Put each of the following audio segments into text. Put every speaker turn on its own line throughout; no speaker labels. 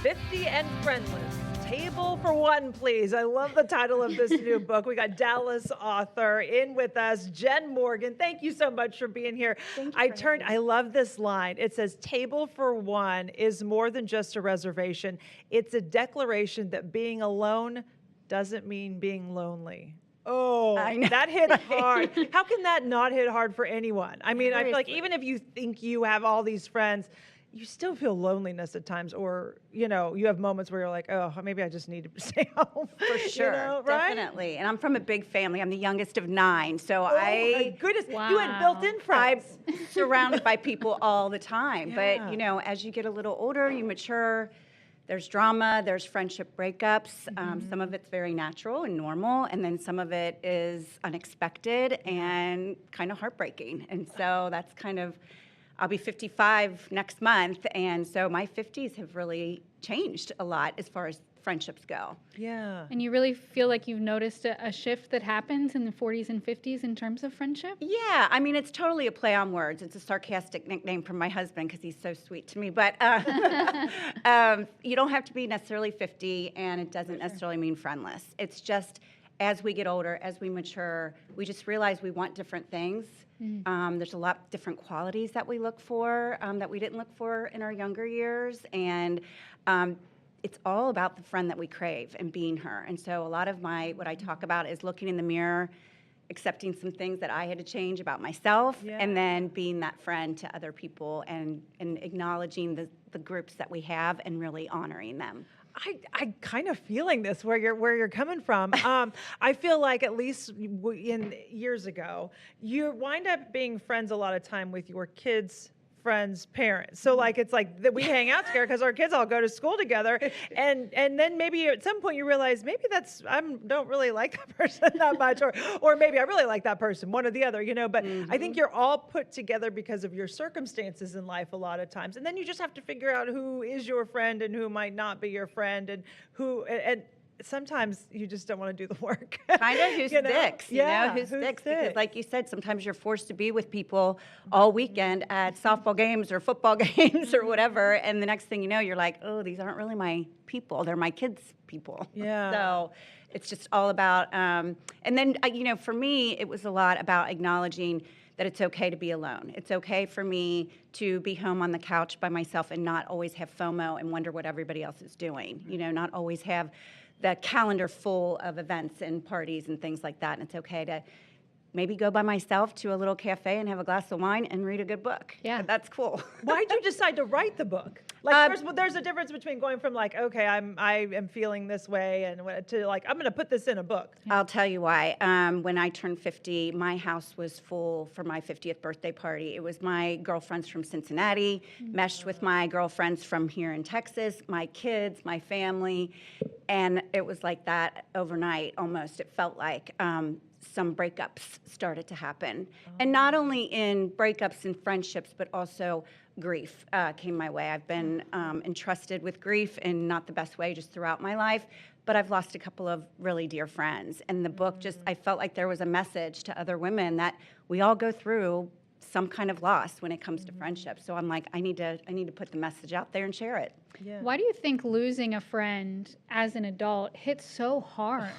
50 and Friendless. Table for One, please. I love the title of this new book. We got Dallas author in with us, Jen Morgan. Thank you so much for being here. I love this line. It says, table for one is more than just a reservation. It's a declaration that being alone doesn't mean being lonely. Oh, that hit hard. How can that not hit hard for anyone? I mean, I feel like even if you think you have all these friends, you still feel loneliness at times, or, you know, you have moments where you're like, oh, maybe I just need to stay home.
For sure,
right?
Definitely. And I'm from a big family. I'm the youngest of 9, so
my goodness, you had built-in friends.
I'm surrounded by people all the time. Yeah. But, you know, as you get a little older, you mature, there's drama, there's friendship breakups. Some of it's very natural and normal, and then some of it is unexpected and kind of heartbreaking. And so that's kind of, I'll be 55 next month, and so my 50s have really changed a lot as far as friendships go.
Yeah.
And you really feel like you've noticed a shift that happens in the 40s and 50s in terms of friendship?
Yeah, I mean, it's totally a play on words. It's a sarcastic nickname from my husband because he's so sweet to me. But you don't have to be necessarily 50, and it doesn't necessarily mean friendless. It's just as we get older, as we mature, we just realize we want different things. There's a lot different qualities that we look for that we didn't look for in our younger years, and it's all about the friend that we crave and being her. And so a lot of what I talk about is looking in the mirror, accepting some things that I had to change about myself, and then being that friend to other people and acknowledging the groups that we have and really honoring them.
I kind of feeling this where you're coming from. I feel like at least in years ago, you wind up being friends a lot of time with your kids' friends' parents. So like it's like that we hang out together because our kids all go to school together, and then maybe at some point you realize maybe I don't really like that person that much, or maybe I really like that person, one or the other, you know. But I think you're all put together because of your circumstances in life a lot of times, and then you just have to figure out who is your friend and who might not be your friend, and sometimes you just don't want to do the work.
Kind of who sticks, you know, who sticks. Because like you said, sometimes you're forced to be with people all weekend at softball games or football games or whatever, and the next thing you know, you're like, oh, these aren't really my people. They're my kids' people.
Yeah.
So it's just all about, and then, you know, for me, it was a lot about acknowledging that it's okay to be alone. It's okay for me to be home on the couch by myself and not always have FOMO and wonder what everybody else is doing. You know, not always have the calendar full of events and parties and things like that. And it's okay to maybe go by myself to a little cafe and have a glass of wine and read a good book.
Yeah.
That's cool.
Why'd you decide to write the book? Like, there's a difference between going from like, okay, I am feeling this way, and to like, I'm going to put this in a book.
I'll tell you why. When I turned 50, my house was full for my 50th birthday party. It was my girlfriends from Cincinnati, meshed with my girlfriends from here in Texas, my kids, my family, and it was like that overnight almost. It felt like some breakups started to happen. And not only in breakups and friendships, but also grief came my way. I've been entrusted with grief in not the best way just throughout my life, but I've lost a couple of really dear friends. And the book I felt like there was a message to other women that we all go through some kind of loss when it comes to friendship. So I'm like, I need to put the message out there and share it.
Yeah.
Why do you think losing a friend as an adult hits so hard?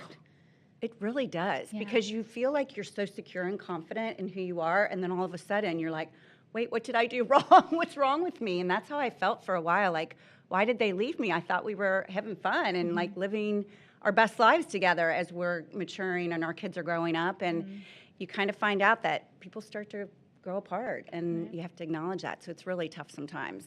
It really does, because you feel like you're so secure and confident in who you are, and then all of a sudden you're like, wait, what did I do wrong? What's wrong with me? And that's how I felt for a while. Like, why did they leave me? I thought we were having fun and like living our best lives together as we're maturing and our kids are growing up. And you kind of find out that people start to grow apart, and you have to acknowledge that. So it's really tough sometimes.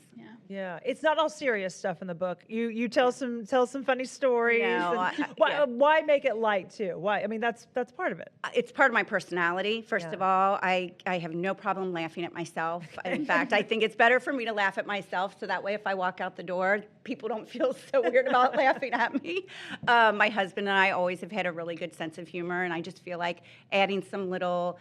Yeah, it's not all serious stuff in the book. You tell some funny stories.
No,
why make it light too? Why? I mean, that's part of it.
It's part of my personality. First of all, I have no problem laughing at myself. In fact, I think it's better for me to laugh at myself, so that way if I walk out the door, people don't feel so weird about laughing at me. My husband and I always have had a really good sense of humor, and I just feel like adding some little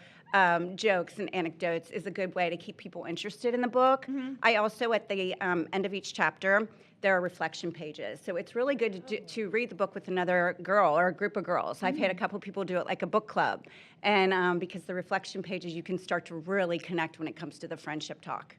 jokes and anecdotes is a good way to keep people interested in the book. I also, at the end of each chapter, there are reflection pages. So it's really good to read the book with another girl or a group of girls. I've had a couple people do it like a book club. And because the reflection pages, you can start to really connect when it comes to the friendship talk.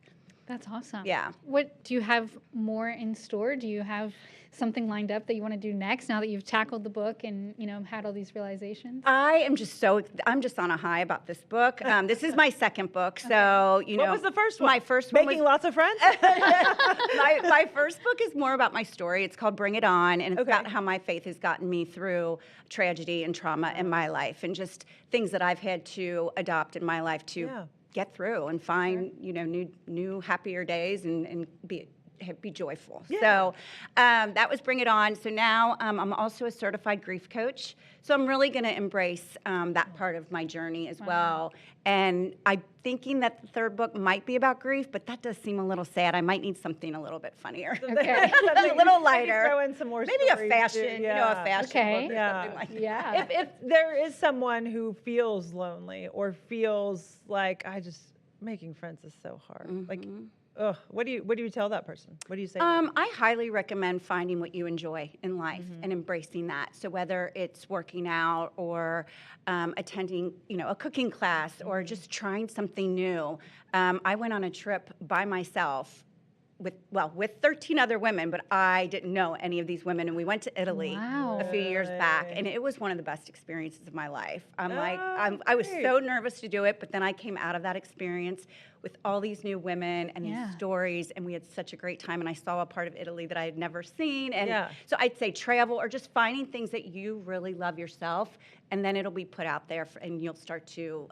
That's awesome.
Yeah.
What do you have more in store? Do you have something lined up that you want to do next now that you've tackled the book and, had all these realizations?
I'm just on a high about this book. This is my second book, so
What was the first one?
My first one
Making
was,
lots of friends?
my first book is more about my story. It's called Bring It On, and it's
Okay.
about how my faith has gotten me through tragedy and trauma in my life, and just things that I've had to adopt in my life to get through and find new happier days and be joyful.
Yeah.
So that was Bring It On. So now I'm also a certified grief coach. So I'm really going to embrace that part of my journey as well. And I'm thinking that the third book might be about grief, but that does seem a little sad. I might need something a little bit funnier.
Okay.
A little lighter.
Throw in some more
Maybe a
stories,
fashion,
too.
a fashion
Okay.
book or
Yeah.
something like that.
Yeah.
If there is someone who feels lonely or feels like making friends is so hard. Like, ugh, what do you tell that person? What do you say?
I highly recommend finding what you enjoy in life and embracing that. So whether it's working out or attending, a cooking class or just trying something new. I went on a trip by myself with 13 other women, but I didn't know any of these women, and we went to Italy
Wow.
a few years back,
Really?
and it was one of the best experiences of my life. I was
great.
so nervous to do it, but then I came out of that experience with all these new women and
Yeah.
these stories, and we had such a great time, and I saw a part of Italy that I had never seen, and
Yeah.
so I'd say travel or just finding things that you really love yourself, and then it'll be put out there, and you'll start to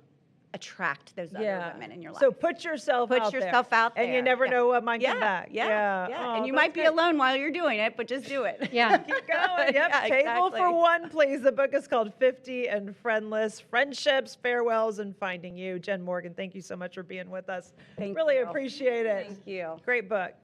attract those other women in your life.
So put yourself out there. And you
there.
never
Yeah.
know what might come back.
Yeah.
Oh,
And you
that's
might be
great.
alone while you're doing it, but just do it.
Yeah.
Keep going. Yep.
Yeah,
Table
exactly.
for one, please. The book is called 50 and Friendless: Friendships, Farewells, and Finding You. Jen Morgan, thank you so much for being with us.
Thank
Really
you.
appreciate it.
Thank you.
Great book.